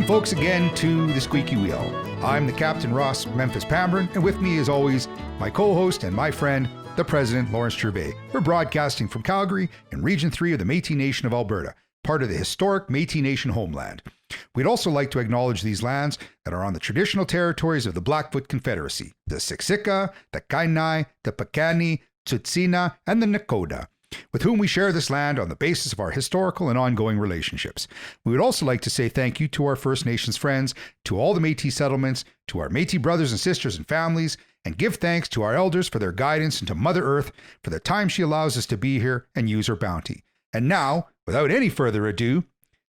folks, again to the Squeaky Wheel. I'm the Captain Ross Memphis Pamberin, and with me, as always, my co-host and my friend, the President Lawrence Gervais. We're broadcasting from Calgary in Region 3 of the Métis Nation of Alberta, part of the historic Métis Nation homeland. We'd also like to acknowledge these lands that are on the traditional territories of the Blackfoot Confederacy, the Siksika, the Kainai, the Piikani, Tsuut'ina, and the Nakota, with whom we share this land on the basis of our historical and ongoing relationships. We would also like to say thank you to our First Nations friends, to all the Métis settlements, to our Métis brothers and sisters and families, and give thanks to our elders for their guidance and to Mother Earth for the time she allows us to be here and use her bounty. And now, without any further ado,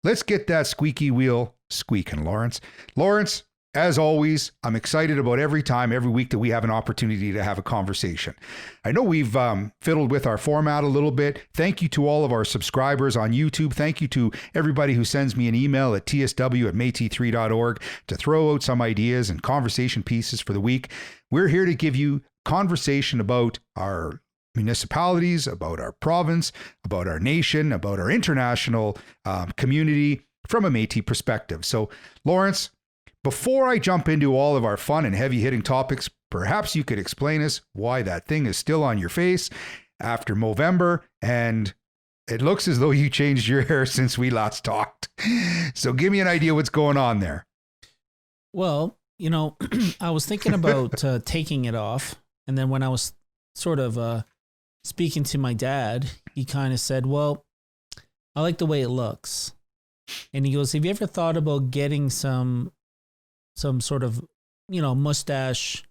let's get that squeaky wheel squeaking, Lawrence. Lawrence, as always, I'm excited about every week that we have an opportunity to have a conversation. I know we've fiddled with our format a little bit. Thank you to all of our subscribers on YouTube. Thank you to everybody who sends me an email at tsw@metis3.org to throw out some ideas and conversation pieces for the week. We're here to give you conversation about our municipalities, about our province, about our nation, about our international community from a Métis perspective. So, Lawrence, before I jump into all of our fun and heavy-hitting topics, perhaps you could explain us why that thing is still on your face after Movember, and it looks as though you changed your hair since we last talked. So give me an idea what's going on there. Well, you know, I was thinking about taking it off, and then when I was sort of speaking to my dad, he kind of said, well, I like the way it looks. And he goes, have you ever thought about getting some sort of, you know, mustache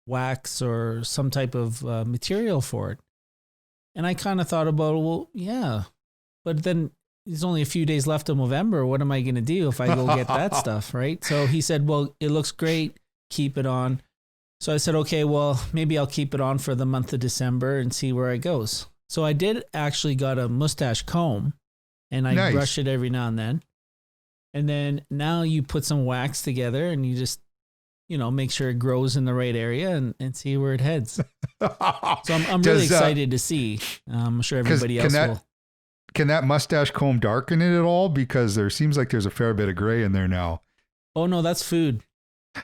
wax or some type of material for it? And I kind of thought about, well, yeah, but then there's only a few days left of November. What am I going to do if I go get that stuff, right? So he said, well, it looks great. Keep it on. So I said, okay, well, maybe I'll keep it on for the month of December and see where it goes. So I did actually got a mustache comb, and I brush it every now and then. And then now you put some wax together and you just, you know, make sure it grows in the right area and see where it heads. So I'm really excited to see. I'm sure everybody else will. Can that mustache comb darken it at all? Because there seems like there's a fair bit of gray in there now. Oh, no, that's food.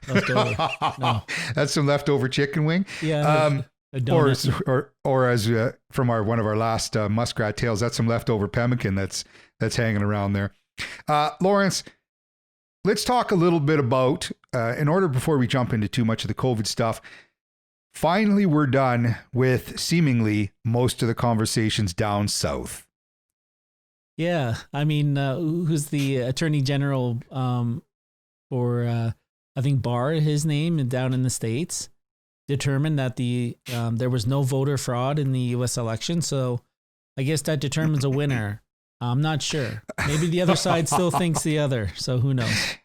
No. That's some leftover chicken wing. Yeah. Or as from one of our last muskrat tales, that's some leftover pemmican that's hanging around there. Lawrence, let's talk a little bit about, before we jump into too much of the COVID stuff, finally we're done with seemingly most of the conversations down south. Yeah. I mean, who's the Attorney General for, I think Barr, his name, and down in the States, determined that there was no voter fraud in the U.S. election. So I guess that determines a winner. I'm not sure. Maybe the other side still thinks the other. So who knows?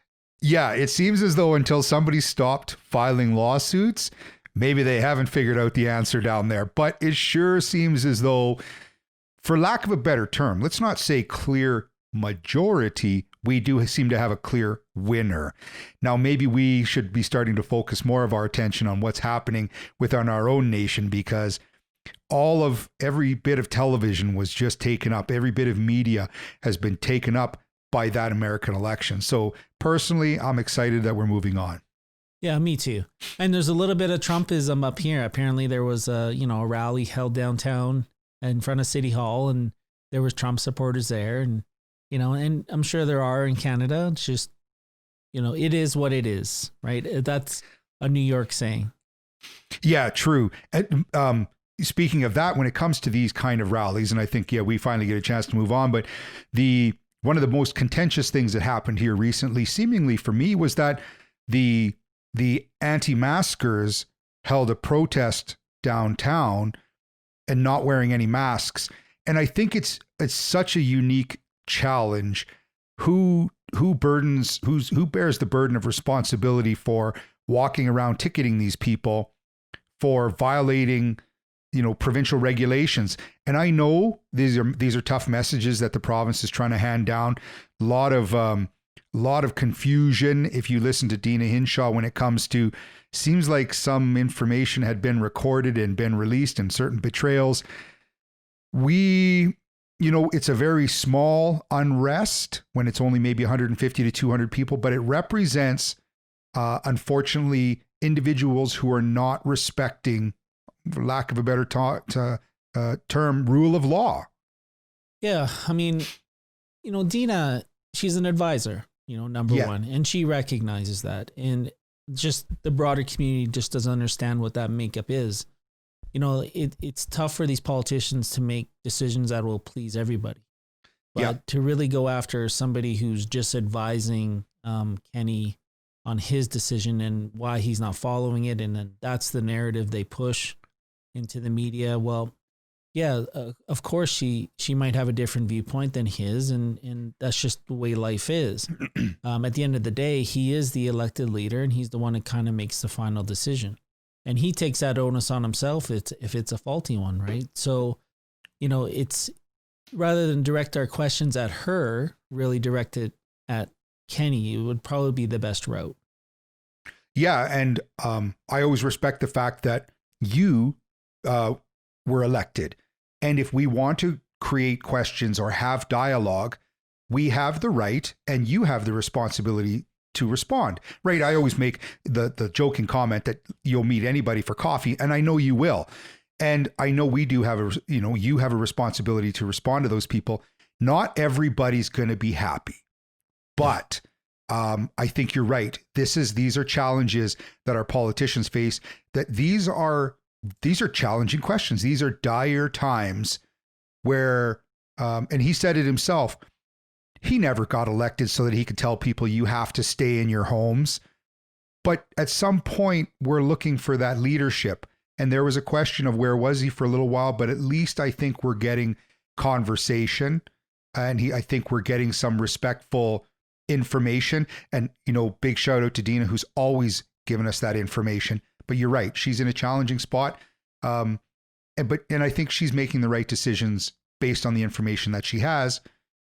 Yeah, it seems as though until somebody stopped filing lawsuits, maybe they haven't figured out the answer down there. But it sure seems as though, for lack of a better term, let's not say clear majority, we do seem to have a clear winner. Now, maybe we should be starting to focus more of our attention on what's happening within our own nation, because every bit of television was just taken up. Every bit of media has been taken up by that American election. So personally, I'm excited that we're moving on. Yeah, me too. And there's a little bit of Trumpism up here. Apparently there was a rally held downtown in front of City Hall, and there was Trump supporters there. And, and I'm sure there are in Canada. It's just, it is what it is, right? That's a New York saying. Yeah, true. And, speaking of that, when it comes to these kind of rallies, and I think, we finally get a chance to move on, but one of the most contentious things that happened here recently, seemingly for me, was that the anti-maskers held a protest downtown and not wearing any masks. And I think it's such a unique challenge. Who bears the burden of responsibility for walking around ticketing these people for violating provincial regulations? And I know these are tough messages that the province is trying to hand down. A lot of confusion if you listen to Dina Hinshaw when it comes to, seems like some information had been recorded and been released and certain betrayals. We it's a very small unrest when it's only maybe 150 to 200 people, but it represents, unfortunately, individuals who are not respecting, for lack of a better term, rule of law. Yeah. I mean, Dina, she's an advisor, number one, and she recognizes that. And just the broader community just doesn't understand what that makeup is. It's tough for these politicians to make decisions that will please everybody. But to really go after somebody who's just advising Kenny on his decision and why he's not following it, and then that's the narrative they push into the media. Well, yeah, of course she might have a different viewpoint than his, and that's just the way life is. At the end of the day, he is the elected leader, and he's the one that kind of makes the final decision. And he takes that onus on himself if it's a faulty one, right? So, it's rather than direct our questions at her, really direct it at Kenny, it would probably be the best route. Yeah, and I always respect the fact that you were elected. And if we want to create questions or have dialogue, we have the right and you have the responsibility to respond, right? I always make the joking comment that you'll meet anybody for coffee, and I know you will. And I know we do have you have a responsibility to respond to those people. Not everybody's going to be happy, but I think you're right. These are challenges that our politicians face, that these are challenging questions. These are dire times where, and he said it himself, he never got elected so that he could tell people you have to stay in your homes. But at some point, we're looking for that leadership. And there was a question of where was he for a little while, but at least I think we're getting conversation, and I think we're getting some respectful information. And, big shout out to Dina, who's always given us that information. But you're right, she's in a challenging spot. And I think she's making the right decisions based on the information that she has.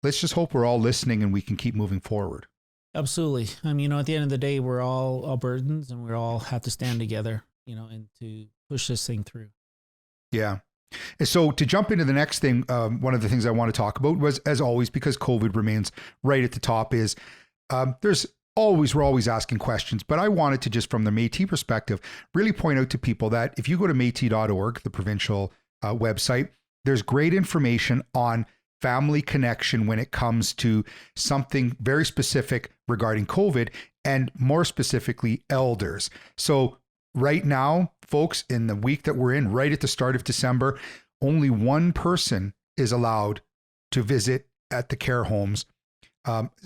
Let's just hope we're all listening and we can keep moving forward. Absolutely. I mean, at the end of the day, we're all Albertans, and we all have to stand together, and to push this thing through. Yeah. And so to jump into the next thing, one of the things I want to talk about was, as always, because COVID remains right at the top, is we're always asking questions, but I wanted to, just from the Métis perspective, really point out to people that if you go to métis.org, the provincial website, there's great information on family connection when it comes to something very specific regarding COVID, and more specifically, elders. So right now, folks, in the week that we're in, right at the start of December, only one person is allowed to visit at the care homes,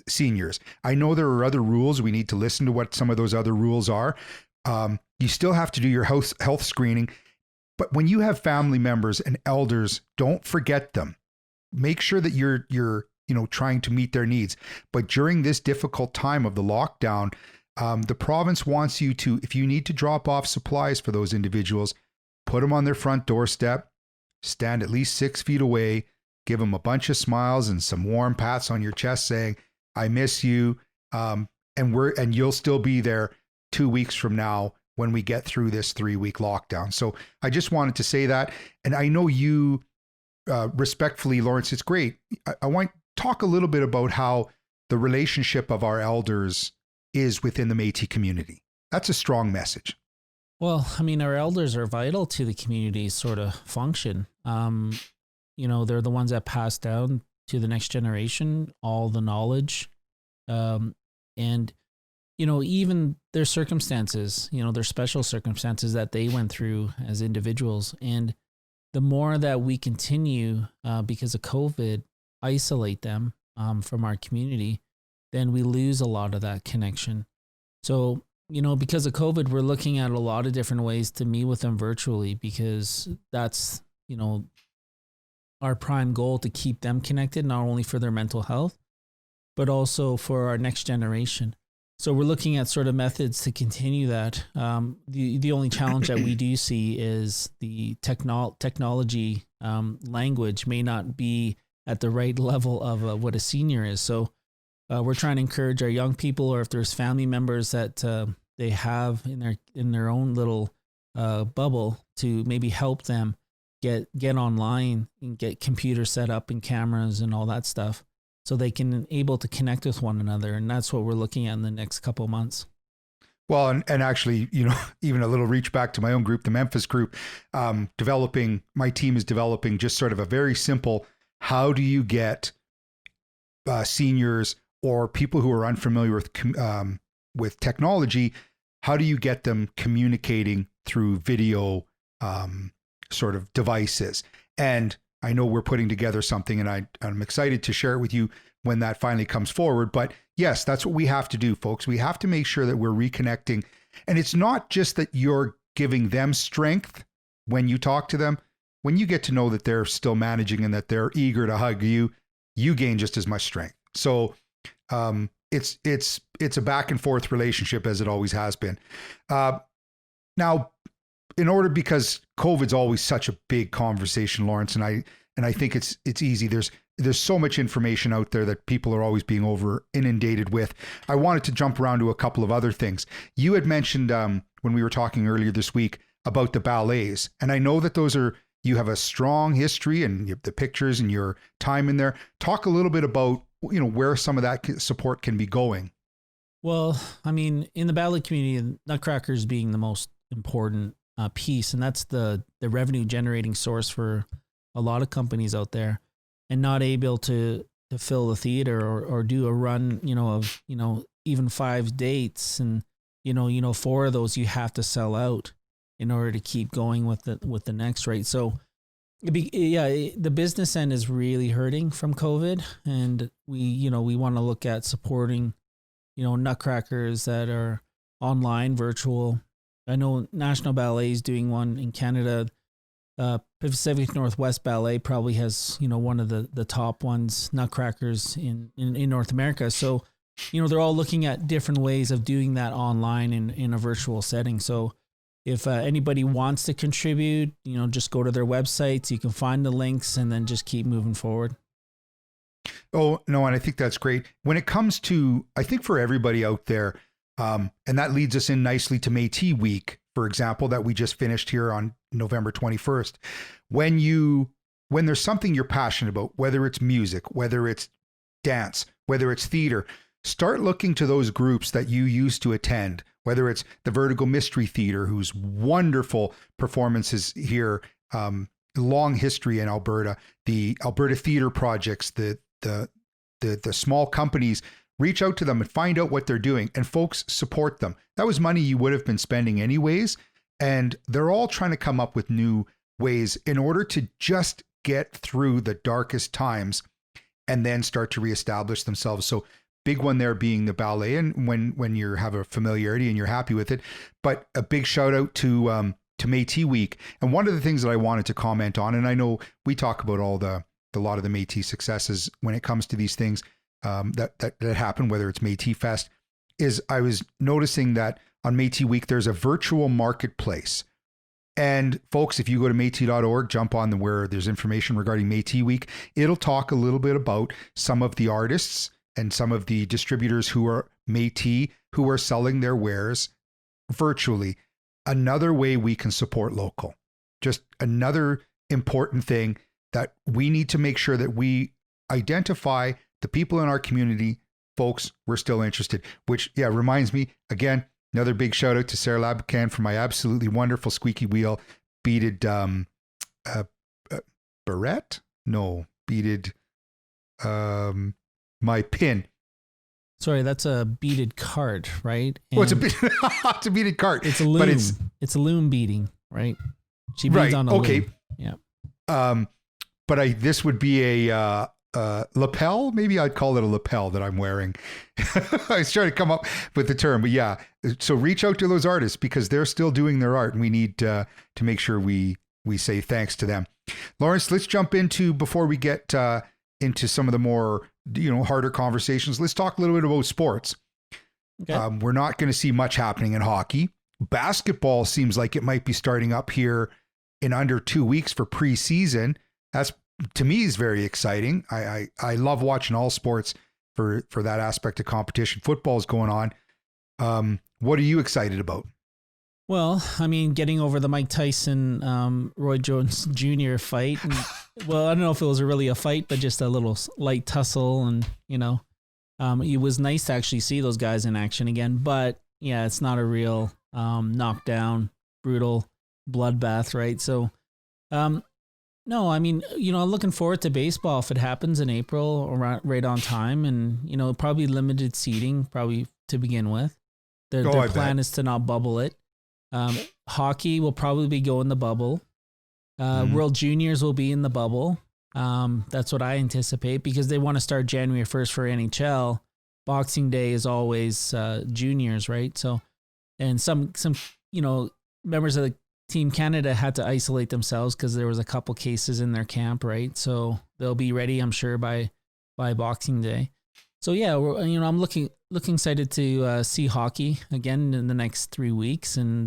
seniors. I know there are other rules. We need to listen to what some of those other rules are. You still have to do your health screening. But when you have family members and elders, don't forget them. Make sure that you're trying to meet their needs. But during this difficult time of the lockdown, the province wants you to, if you need to drop off supplies for those individuals, put them on their front doorstep, stand at least 6 feet away, give them a bunch of smiles and some warm pats on your chest saying, I miss you. And you'll still be there 2 weeks from now when we get through this 3-week lockdown. So I just wanted to say that. And I know you, respectfully, Lawrence, it's great. I want to talk a little bit about how the relationship of our elders is within the Métis community. That's a strong message. Well, I mean, our elders are vital to the community's sort of function. They're the ones that pass down to the next generation all the knowledge. And even their circumstances, their special circumstances that they went through as individuals. And the more that we continue, because of COVID, isolate them from our community, then we lose a lot of that connection. So, because of COVID, we're looking at a lot of different ways to meet with them virtually, because that's, our prime goal, to keep them connected, not only for their mental health, but also for our next generation. So we're looking at sort of methods to continue that. The only challenge that we do see is the technology language may not be at the right level of what a senior is. So we're trying to encourage our young people, or if there's family members that they have in their own little bubble, to maybe help them get online and get computers set up and cameras and all that stuff, so they can able to connect with one another. And that's what we're looking at in the next couple of months. Well, and actually, even a little reach back to my own group, the Memphis group, my team is developing just sort of a very simple, how do you get seniors or people who are unfamiliar with technology, how do you get them communicating through video sort of devices? And I know we're putting together something, and I'm excited to share it with you when that finally comes forward. But yes, that's what we have to do, folks. We have to make sure that we're reconnecting. And it's not just that you're giving them strength when you talk to them. When you get to know that they're still managing and that they're eager to hug you, you gain just as much strength. So it's a back and forth relationship, as it always has been. Now, because COVID's always such a big conversation, Lawrence, and I think it's easy. There's so much information out there that people are always being over inundated with. I wanted to jump around to a couple of other things. You had mentioned when we were talking earlier this week about the ballets, and I know that you have a strong history and the pictures and your time in there. Talk a little bit about where some of that support can be going. Well, I mean, in the ballet community, Nutcrackers being the most important piece, and that's the revenue generating source for a lot of companies out there, and not able to fill the theater or do a run, of even 5 dates, and 4 of those you have to sell out in order to keep going with the next, right? So the business end is really hurting from COVID, and we want to look at supporting Nutcrackers that are online, virtual. I know National Ballet is doing one in Canada. Pacific Northwest Ballet probably has, one of the top ones, Nutcrackers in North America. So, they're all looking at different ways of doing that online in a virtual setting. So if anybody wants to contribute, just go to their websites. You can find the links and then just keep moving forward. Oh, no, and I think that's great. When it comes to, I think for everybody out there, and that leads us in nicely to Métis Week, for example, that we just finished here on November 21st. When there's something you're passionate about, whether it's music, whether it's dance, whether it's theater, start looking to those groups that you used to attend, whether it's the Vertigo Mystery Theater, whose wonderful performances here, long history in Alberta, the Alberta Theater Projects, the small companies. Reach out to them and find out what they're doing, and folks, support them. That was money you would have been spending anyways. And they're all trying to come up with new ways in order to just get through the darkest times and then start to reestablish themselves. So big one there being the ballet, and when you have a familiarity and you're happy with it. But a big shout out to Métis Week. And one of the things that I wanted to comment on, and I know we talk about a lot of the Métis successes when it comes to these things that happen, whether it's Métis Fest, is I was noticing that on Métis Week, there's a virtual marketplace. And folks, if you go to métis.org, jump on where there's information regarding Métis Week, it'll talk a little bit about some of the artists and some of the distributors who are Métis, who are selling their wares virtually. Another way we can support local. Just another important thing that we need to make sure that we identify the people in our community. Folks, we're still interested, which reminds me, again, another big shout out to Sarah Labacan for my absolutely wonderful squeaky wheel beaded barrette? No, beaded my pin. Sorry, that's a beaded cart, right? And it's a beaded cart. It's a loom. But it's a loom beading, right? She beads on a loom. Yeah. But this would be a lapel. Maybe I'd call it a lapel that I'm wearing. I was trying to come up with the term, but yeah. So reach out to those artists because they're still doing their art, and we need to make sure we say thanks to them. Lawrence, let's jump into, before we get into some of the more harder conversations, let's talk a little bit about sports. Okay. We're not going to see much happening in hockey. Basketball seems like it might be starting up here in under 2 weeks for preseason. That's, to me, is very exciting. I love watching all sports for that aspect of competition. Football's going on. What are you excited about? Well, I mean, getting over the Mike Tyson, Roy Jones Jr. fight. And, well, I don't know if it was really a fight, but just a little light tussle. And, it was nice to actually see those guys in action again. But yeah, it's not a real knockdown, brutal bloodbath, right? So, no, I mean, I'm looking forward to baseball if it happens in April or right on time. And, probably limited seating, probably to begin with. Their plan is to not bubble it. Hockey will probably go in the bubble. World Juniors will be in the bubble. That's what I anticipate because they want to start January 1st for NHL. Boxing Day is always juniors, right? So, and some members of the Team Canada had to isolate themselves because there was a couple cases in their camp, right? So they'll be ready, I'm sure, by Boxing Day. So yeah, I'm looking excited to see hockey again in the next 3 weeks, and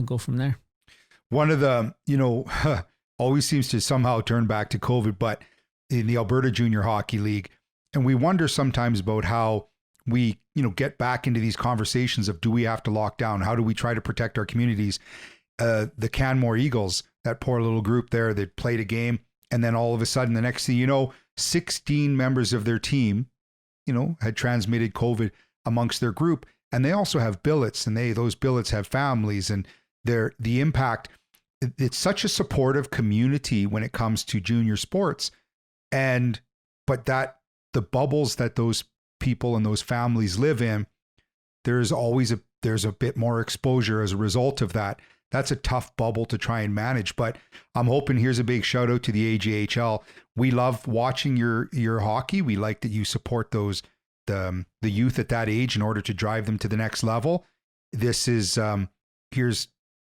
go from there. One of the always seems to somehow turn back to COVID, but in the Alberta Junior Hockey League, and we wonder sometimes about how we get back into these conversations of do we have to lock down? How do we try to protect our communities? The Canmore Eagles, that poor little group there, they played a game, and then all of a sudden, the next thing you know, 16 members of their team had transmitted COVID amongst their group. And they also have billets, and those billets have families, and the impact. It's such a supportive community when it comes to junior sports. But that the bubbles that those people and those families live in, there's a bit more exposure as a result of that. That's a tough bubble to try and manage, but I'm hoping here's a big shout out to the AJHL. We love watching your hockey. We like that you support the youth at that age in order to drive them to the next level. This is, here's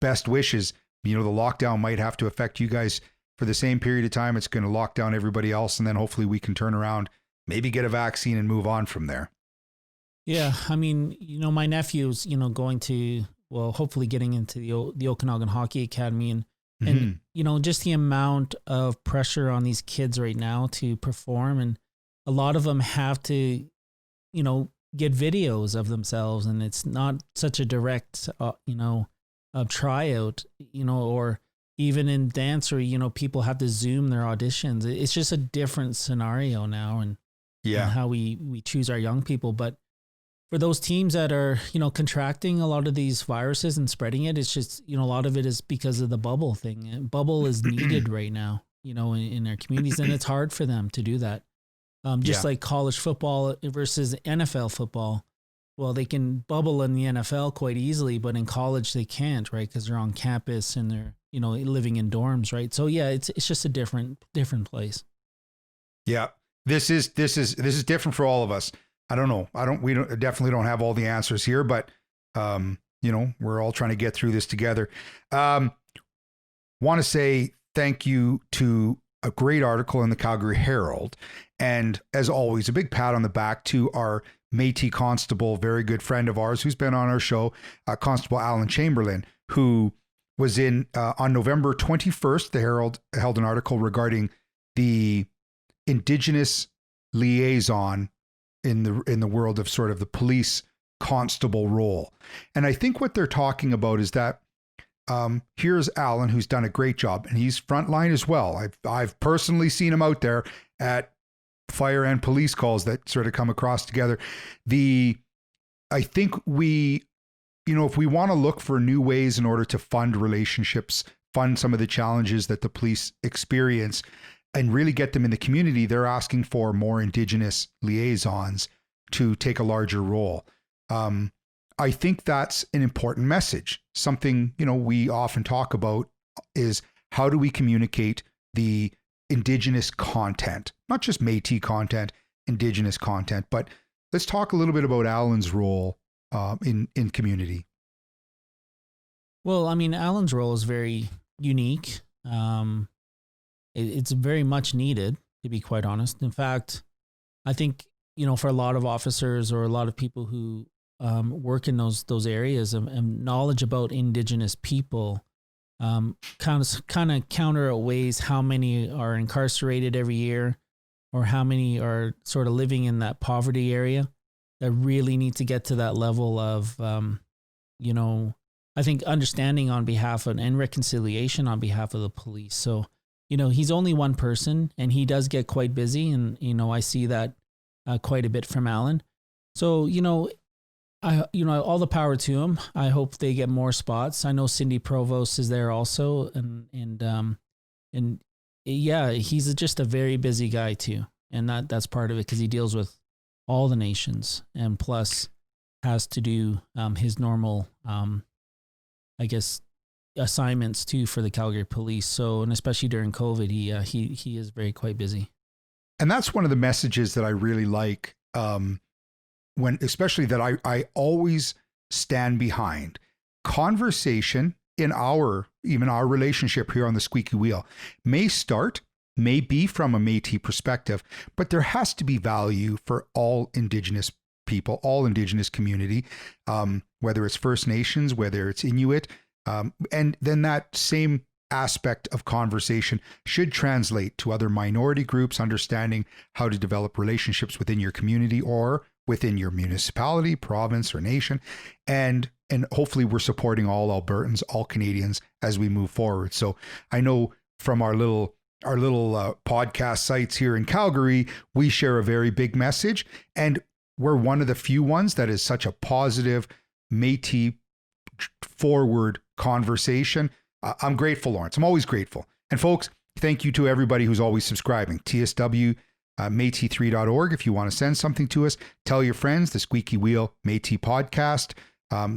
best wishes. The lockdown might have to affect you guys for the same period of time. It's going to lock down everybody else. And then hopefully we can turn around, maybe get a vaccine and move on from there. Yeah. I mean, my nephew's, going to, hopefully getting into the Okanagan Hockey Academy and just the amount of pressure on these kids right now to perform. And a lot of them have to, get videos of themselves, and it's not such a direct, tryout, or even in dance where, people have to Zoom their auditions. It's just a different scenario now and how we choose our young people. But for those teams that are, contracting a lot of these viruses and spreading it, it's just, a lot of it is because of the bubble thing. And bubble is needed right now, in their communities, and it's hard for them to do that. Like college football versus NFL football. Well, they can bubble in the NFL quite easily, but in college they can't, right? Because they're on campus and they're, living in dorms, right? So yeah, it's just a different place. Yeah, this is different for all of us. I don't know. We definitely don't have all the answers here, but, we're all trying to get through this together. Want to say thank you to a great article in the Calgary Herald. And as always, a big pat on the back to our Métis Constable, very good friend of ours who's been on our show, Constable Alan Chamberlain, who was on November 21st, the Herald held an article regarding the Indigenous liaison in the world of sort of the police constable role. And I think what they're talking about is that here's Alan, who's done a great job, and he's frontline as well. I've personally seen him out there at fire and police calls that sort of come across together. I think if we want to look for new ways in order to fund relationships, fund some of the challenges that the police experience, and really get them in the community, they're asking for more Indigenous liaisons to take a larger role. I think that's an important message. Something, we often talk about is how do we communicate the Indigenous content, not just Métis content, Indigenous content, but let's talk a little bit about Alan's role in community. Well, I mean, Alan's role is very unique. It's very much needed, to be quite honest. In fact, I think, for a lot of officers or a lot of people who work in those areas and knowledge about Indigenous people, kind of counterweighs how many are incarcerated every year or how many are sort of living in that poverty area that really need to get to that level of, I think understanding on behalf of and reconciliation on behalf of the police. So, he's only one person and he does get quite busy. And, I see that quite a bit from Alan. So, all the power to him. I hope they get more spots. I know Cindy Provost is there also. And yeah, he's just a very busy guy too. And that's part of it because he deals with all the nations and plus has to do his normal, I guess, assignments too for the Calgary Police. So, and especially during COVID, he is quite busy. And that's one of the messages that I really like, especially that I always stand behind. Conversation in even our relationship here on the Squeaky Wheel may be from a Métis perspective, but there has to be value for all Indigenous people, all Indigenous community, whether it's First Nations, whether it's Inuit, and then that same aspect of conversation should translate to other minority groups, understanding how to develop relationships within your community or within your municipality, province, or nation. And hopefully we're supporting all Albertans, all Canadians as we move forward. So I know from our little podcast sites here in Calgary, we share a very big message, and we're one of the few ones that is such a positive Métis forward conversation. I'm grateful, Lawrence. I'm always grateful. And folks, thank you to everybody who's always subscribing. TSW Métis3.org. If you want to send something to us, tell your friends, the Squeaky Wheel Métis podcast.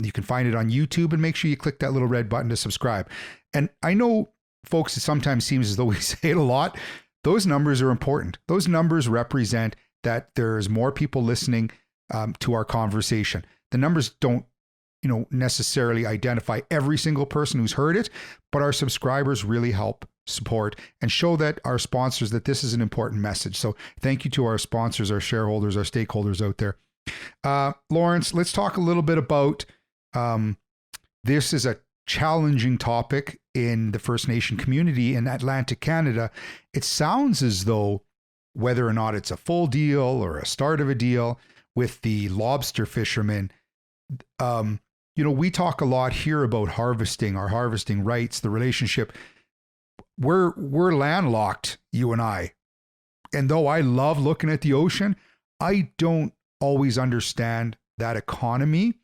You can find it on YouTube, and make sure you click that little red button to subscribe. And I know, folks, it sometimes seems as though we say it a lot. Those numbers are important. Those numbers represent that there's more people listening to our conversation. The numbers don't necessarily identify every single person who's heard it, but our subscribers really help support and show that our sponsors that this is an important message. So thank you to our sponsors, our shareholders, our stakeholders out there. Lawrence, let's talk a little bit about this is a challenging topic in the First Nation community in Atlantic Canada. It sounds as though whether or not it's a full deal or a start of a deal with the lobster fishermen, we talk a lot here about our harvesting rights, the relationship. We're landlocked, you and I. And though I love looking at the ocean, I don't always understand that economy,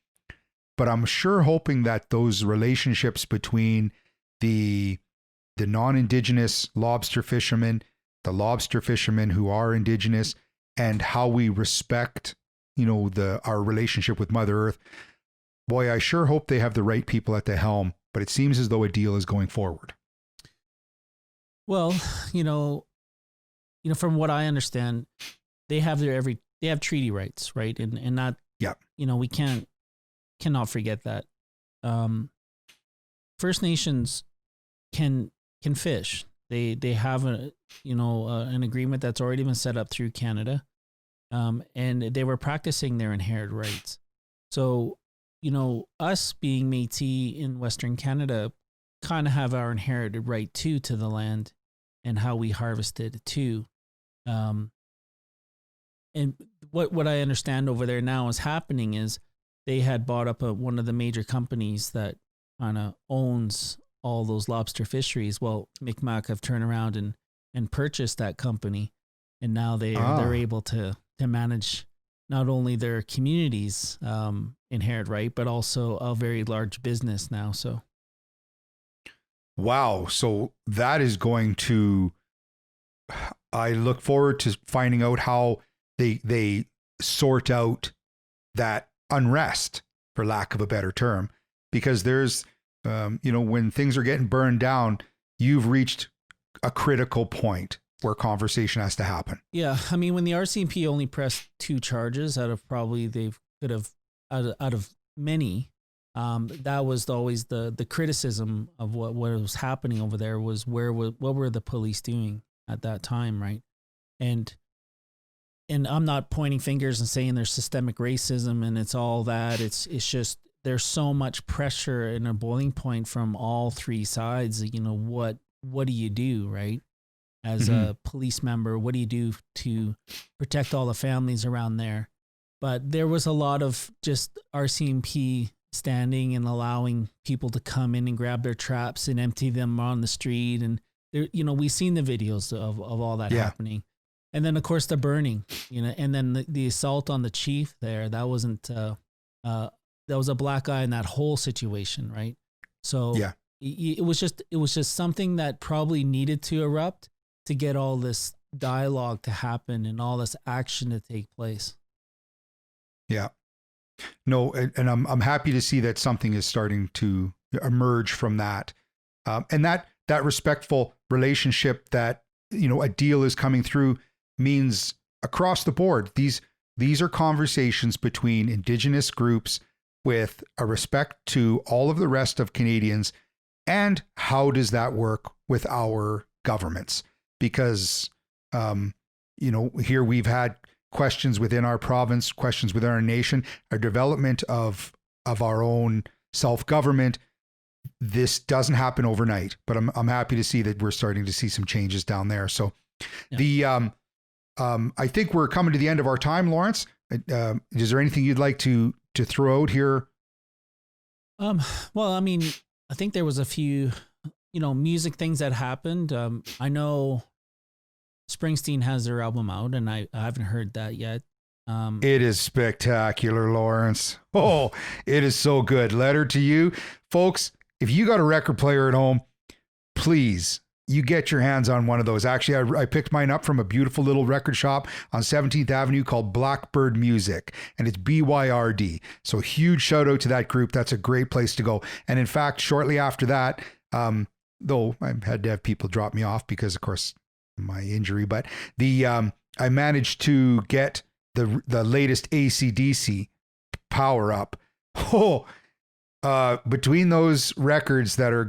but I'm sure hoping that those relationships between the non-Indigenous lobster fishermen, the lobster fishermen who are Indigenous, and how we respect, our relationship with Mother Earth. Boy, I sure hope they have the right people at the helm, but it seems as though a deal is going forward. Well, from what I understand, they have they have treaty rights, right? And that, yeah, we cannot forget that. First Nations can fish. They have an agreement that's already been set up through Canada, and they were practicing their inherent rights. So, us being Métis in Western Canada kind of have our inherited right to the land and how we harvest it too. And what I understand over there now is happening is they had bought up one of the major companies that kind of owns all those lobster fisheries. Well, Mi'kmaq have turned around and purchased that company, and now they're able to manage not only their communities inherent right, but also a very large business now. So, wow. So that is going to, I look forward to finding out how they sort out that unrest, for lack of a better term, because there's, when things are getting burned down, you've reached a critical point where conversation has to happen. Yeah. I mean, when the RCMP only pressed 2 charges out of probably they could have out of many, that was always the criticism of what was happening over there was what were the police doing at that time, right? And I'm not pointing fingers and saying there's systemic racism and it's all that. It's just there's so much pressure and a boiling point from all 3 sides. What do you do, right? As a police member, what do you do to protect all the families around there? But there was a lot of just RCMP standing and allowing people to come in and grab their traps and empty them on the street. And there, we've seen the videos of all that happening. And then of course the burning, and then the assault on the chief there, that wasn't, that was a black guy in that whole situation. Right. So it was just something that probably needed to erupt to get all this dialogue to happen and all this action to take place. Yeah. No, and I'm happy to see that something is starting to emerge from that. And that respectful relationship that, a deal is coming through means across the board. These are conversations between Indigenous groups with a respect to all of the rest of Canadians. And how does that work with our governments? Because, here we've had questions within our province, questions within our nation, our development of our own self-government. This doesn't happen overnight, but I'm happy to see that we're starting to see some changes down there. So I think we're coming to the end of our time, Lawrence. Is there anything you'd like to throw out here? Well, I mean, I think there was a few, music things that happened. I know Springsteen has their album out, and I haven't heard that yet. It is spectacular, Lawrence. Oh, it is so good. Letter to you. Folks, if you got a record player at home, please, you get your hands on one of those. Actually, I picked mine up from a beautiful little record shop on 17th Avenue called Blackbird Music, and it's BYRD. So huge shout out to that group. That's a great place to go. And in fact, shortly after that, though I had to have people drop me off because, of course, my injury, but I managed to get the latest AC/DC Power Up. Between those records that are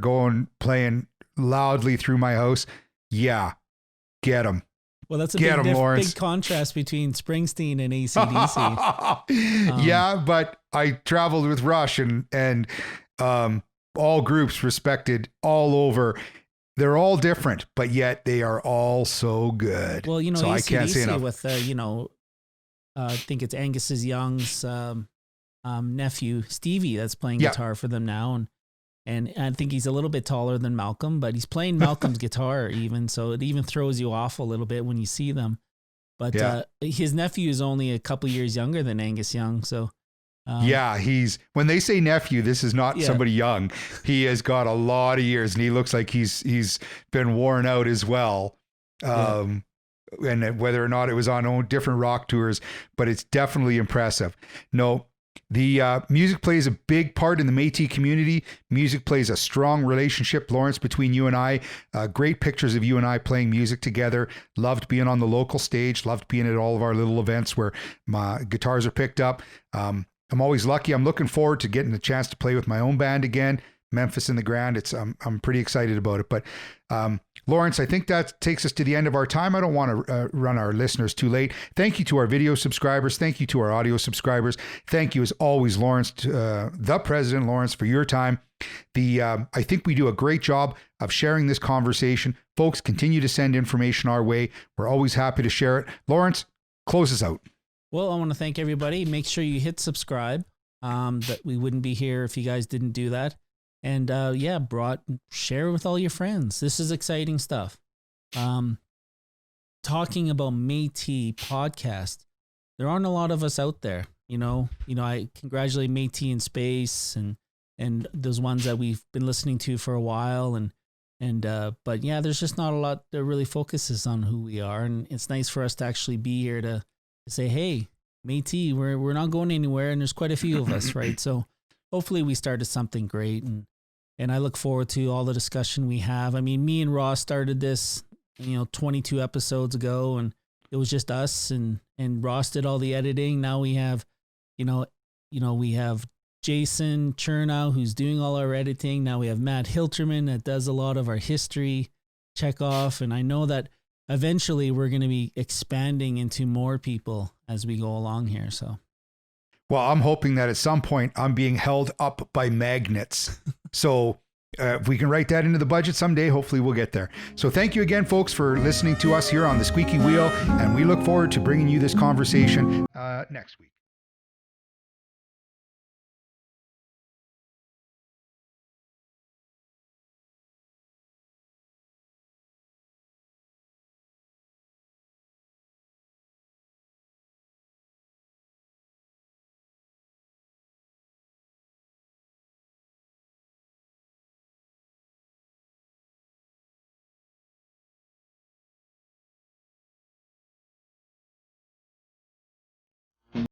playing loudly through my house, get them. Well, that's a big contrast between Springsteen and AC/DC. Yeah, but I traveled with Rush and all groups respected all over. They're all different, but yet they are all so good. Well, so I can't say enough. With I think it's Angus Young's nephew Stevie that's playing guitar for them now, and I think he's a little bit taller than Malcolm, but he's playing Malcolm's guitar even, so it even throws you off a little bit when you see them. But his nephew is only a couple years younger than Angus Young, so. He's, when they say nephew, this is not somebody young. He has got a lot of years, and he looks like he's been worn out as well. And whether or not it was on different rock tours, but it's definitely impressive. No, the music plays a big part in the Métis community. Music plays a strong relationship, Lawrence, between you and I. Great pictures of you and I playing music together. Loved being on the local stage. Loved being at all of our little events where my guitars are picked up. I'm always lucky. I'm looking forward to getting a chance to play with my own band again, Memphis in the Grand. I'm pretty excited about it. But Lawrence, I think that takes us to the end of our time. I don't want to run our listeners too late. Thank you to our video subscribers. Thank you to our audio subscribers. Thank you as always, Lawrence, the President Lawrence, for your time. I think we do a great job of sharing this conversation. Folks, continue to send information our way. We're always happy to share it. Lawrence, close us out. Well, I want to thank everybody. Make sure you hit subscribe. That we wouldn't be here if you guys didn't do that. And share with all your friends. This is exciting stuff. Talking about Métis podcast, there aren't a lot of us out there. I congratulate Métis in Space and those ones that we've been listening to for a while. But there's just not a lot that really focuses on who we are. And it's nice for us to actually be here to say, hey, Métis, we're not going anywhere, and there's quite a few of us, right? So hopefully we started something great, and I look forward to all the discussion we have. I mean, me and Ross started this, 22 episodes ago, and it was just us, and Ross did all the editing. Now we have, we have Jason Chernow, who's doing all our editing. Now we have Matt Hilterman that does a lot of our history check off, and I know that eventually we're going to be expanding into more people as we go along here. So, well, I'm hoping that at some point I'm being held up by magnets. So if we can write that into the budget someday, hopefully we'll get there. So thank you again, folks, for listening to us here on the Squeaky Wheel. And we look forward to bringing you this conversation next week.